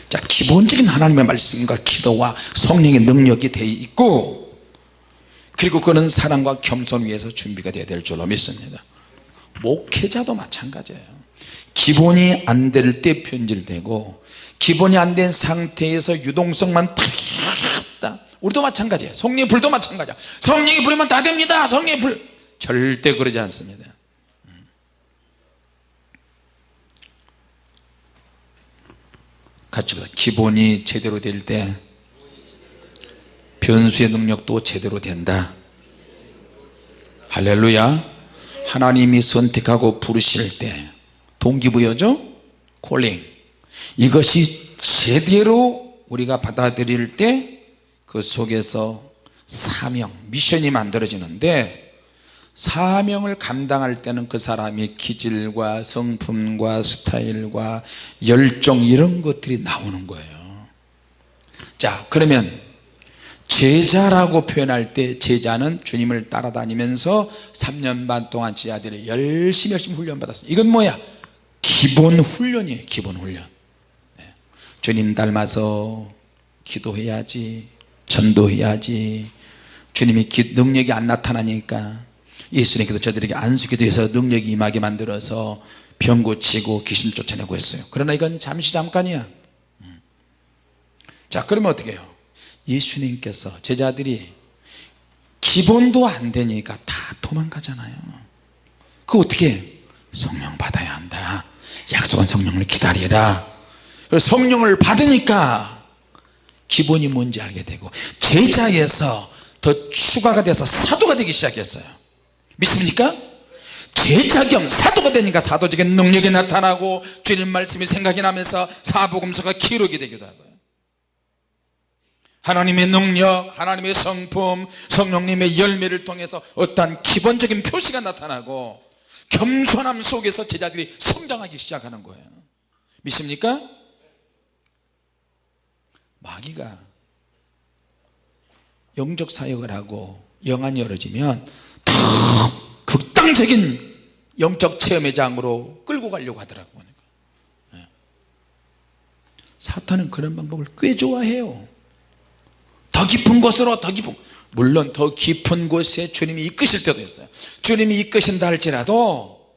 자, 기본적인 하나님의 말씀과 기도와 성령의 능력이 되어 있고, 그리고 그는 사랑과 겸손 위해서 준비가 되어야 될 줄로 믿습니다. 목회자도 마찬가지예요. 기본이 안 될 때 변질되고, 기본이 안 된 상태에서 유동성만 탁 있다. 우리도 마찬가지예요. 성령의 불도 마찬가지야. 성령이 불이면 다 됩니다. 성령의 불. 절대 그러지 않습니다. 같이 보자. 기본이 제대로 될 때 변수의 능력도 제대로 된다. 할렐루야. 하나님이 선택하고 부르실 때 동기부여죠. 콜링. 이것이 제대로 우리가 받아들일 때 그 속에서 사명, 미션이 만들어지는데, 사명을 감당할 때는 그 사람이 기질과 성품과 스타일과 열정 이런 것들이 나오는 거예요. 자, 그러면 제자라고 표현할 때, 제자는 주님을 따라다니면서 3년 반 동안 제자들이 열심히 훈련받았어요. 이건 뭐야? 기본 훈련이에요. 기본 훈련. 주님 닮아서 기도해야지, 전도해야지. 주님이 능력이 안 나타나니까 예수님께서 저들에게 안수기도해서 능력이 임하게 만들어서 병 고치고 귀신 쫓아내고 했어요. 그러나 이건 잠깐이야. 자, 그러면 어떻게 해요? 예수님께서 제자들이 기본도 안 되니까 다 도망가잖아요. 그거 어떻게 해? 성령 받아야 한다. 약속한 성령을 기다리라. 그래서 성령을 받으니까 기본이 뭔지 알게 되고, 제자에서 더 추가가 돼서 사도가 되기 시작했어요. 믿습니까? 제자 겸 사도가 되니까 사도적인 능력이 나타나고 주님 말씀이 생각이 나면서 사복음서가 기록이 되기도 하고요. 하나님의 능력, 하나님의 성품, 성령님의 열매를 통해서 어떠한 기본적인 표시가 나타나고 겸손함 속에서 제자들이 성장하기 시작하는 거예요. 믿습니까? 마귀가 영적 사역을 하고 영안이 열어지면 더 극단적인 영적 체험의 장으로 끌고 가려고 하더라고요. 사탄은 그런 방법을 꽤 좋아해요. 더 깊은 곳으로, 더 깊은, 물론 더 깊은 곳에 주님이 이끄실 때도 있어요. 주님이 이끄신다 할지라도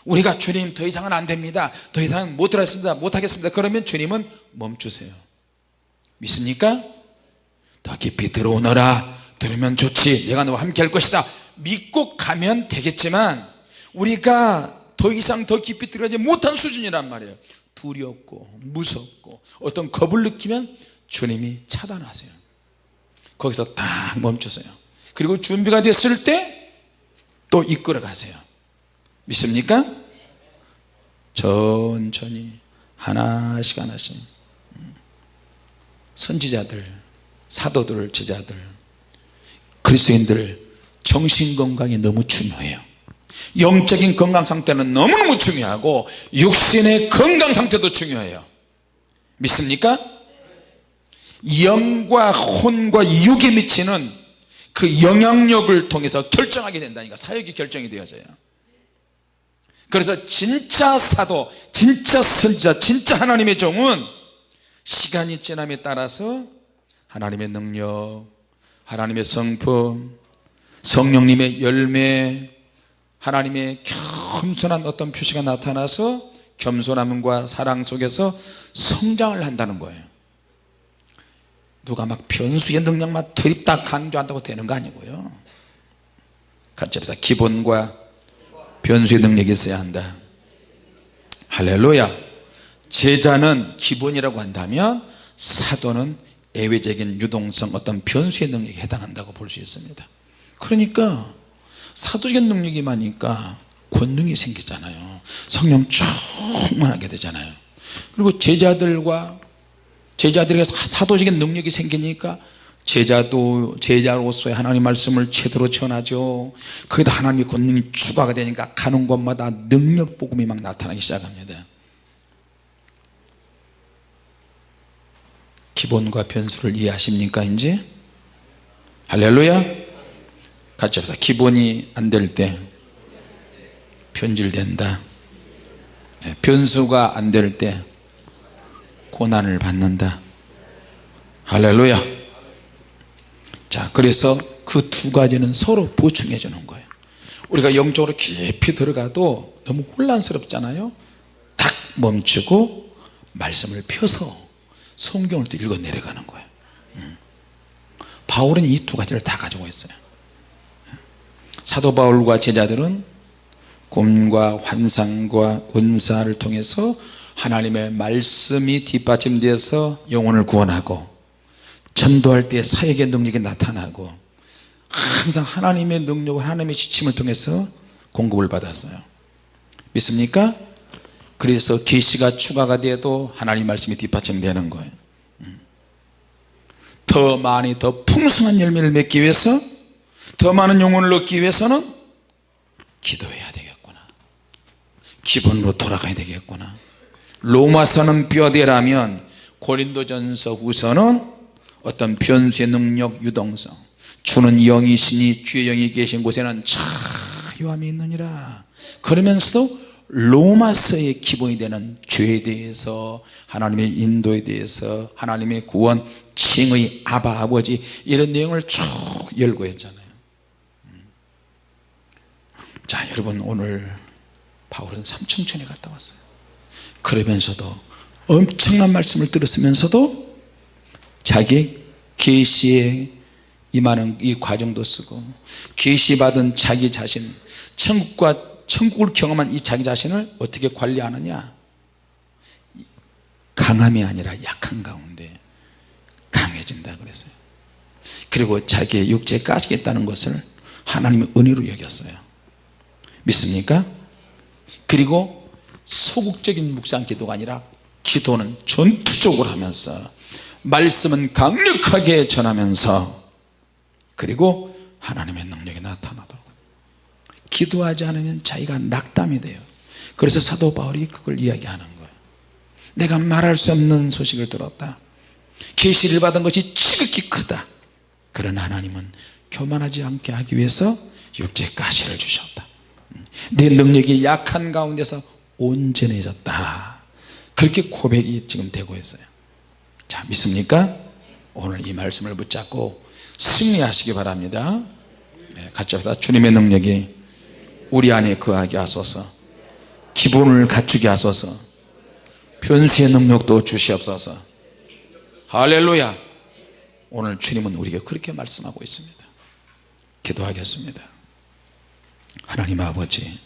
우리가 주님 더 이상은 안 됩니다, 더 이상은 못하겠습니다 그러면 주님은 멈추세요. 믿습니까? 더 깊이 들어오너라. 들으면 좋지, 내가 너와 함께 할 것이다 믿고 가면 되겠지만, 우리가 더 이상 더 깊이 들어가지 못한 수준이란 말이에요. 두렵고 무섭고 어떤 겁을 느끼면 주님이 차단하세요. 거기서 딱 멈추세요. 그리고 준비가 됐을 때 또 이끌어 가세요. 믿습니까? 천천히 하나씩 선지자들, 사도들, 제자들, 그리스도인들 정신건강이 너무 중요해요. 영적인 건강 상태는 너무너무 중요하고 육신의 건강 상태도 중요해요. 믿습니까? 영과 혼과 육에 미치는 그 영향력을 통해서 결정하게 된다니까. 사역이 결정이 되어져요. 그래서 진짜 사도, 진짜 선지자, 진짜 하나님의 종은 시간이 지남에 따라서 하나님의 능력, 하나님의 성품, 성령님의 열매, 하나님의 겸손한 어떤 표시가 나타나서 겸손함과 사랑 속에서 성장을 한다는 거예요. 누가 막 변수의 능력만 드립다 강조한다고 되는 거 아니고요. 같이 합시다. 기본과 변수의 능력이 있어야 한다. 할렐루야. 제자는 기본이라고 한다면 사도는 예외적인 유동성, 어떤 변수의 능력에 해당한다고 볼 수 있습니다. 그러니까 사도적인 능력이 많으니까 권능이 생기잖아요. 성령 충만하게 되잖아요. 그리고 제자들에게 사도적인 능력이 생기니까 제자로서의 하나님 말씀을 제대로 전하죠. 거기다 하나님의 권능이 추가가 되니까 가는 곳마다 능력 복음이 막 나타나기 시작합니다. 기본과 변수를 이해하십니까? 이제 할렐루야. 같이 합시다. 기본이 안 될 때 변질된다. 변수가 안 될 때 고난을 받는다. 할렐루야. 자, 그래서 그 두 가지는 서로 보충해 주는 거예요. 우리가 영적으로 깊이 들어가도 너무 혼란스럽잖아요. 딱 멈추고 말씀을 펴서 성경을 또 읽어 내려가는 거예요. 바울은 이 두 가지를 다 가지고 있어요. 사도 바울과 제자들은 꿈과 환상과 은사를 통해서 하나님의 말씀이 뒷받침되어서 영혼을 구원하고, 전도할 때 사역의 능력이 나타나고, 항상 하나님의 능력을, 하나님의 지침을 통해서 공급을 받았어요. 믿습니까? 그래서 계시가 추가가 돼도 하나님 말씀이 뒷받침되는 거예요. 더 많이 더 풍성한 열매를 맺기 위해서, 더 많은 영혼을 얻기 위해서는 기도해야 되겠구나, 기본으로 돌아가야 되겠구나. 로마서는 뼈대라면 고린도전서 후서는 어떤 변수의 능력, 유동성, 주는 영이시니 주의 영이 계신 곳에는 자유함이 있느니라. 그러면서도 로마서의 기본이 되는 죄에 대해서, 하나님의 인도에 대해서, 하나님의 구원, 칭의, 아바 아버지, 이런 내용을 쭉 열고 했잖아요. 자, 여러분, 오늘 바울은 삼청천에 갔다 왔어요. 그러면서도 엄청난 말씀을 들었으면서도 자기 계시에 임하는 이 과정도 쓰고, 계시받은 자기 자신, 천국을 경험한 이 자기 자신을 어떻게 관리하느냐, 강함이 아니라 약한 가운데 강해진다 그랬어요. 그리고 자기의 육체에 까지겠다는 것을 하나님의 은혜로 여겼어요. 믿습니까? 그리고 소극적인 묵상 기도가 아니라 기도는 전투적으로 하면서, 말씀은 강력하게 전하면서, 그리고 하나님의 능력이 나타나도록. 기도하지 않으면 자기가 낙담이 돼요. 그래서 사도 바울이 그걸 이야기하는 거예요. 내가 말할 수 없는 소식을 들었다. 계시를 받은 것이 지극히 크다. 그러나 하나님은 교만하지 않게 하기 위해서 육체의 가시를 주셨다. 내 능력이 약한 가운데서 온전해졌다. 그렇게 고백이 지금 되고 있어요. 자, 믿습니까? 오늘 이 말씀을 붙잡고 승리하시기 바랍니다. 같이 합시다. 주님의 능력이 우리 안에 거하게 하소서. 기본을 갖추게 하소서. 변수의 능력도 주시옵소서. 할렐루야. 오늘 주님은 우리에게 그렇게 말씀하고 있습니다. 기도하겠습니다. 하나님 아버지,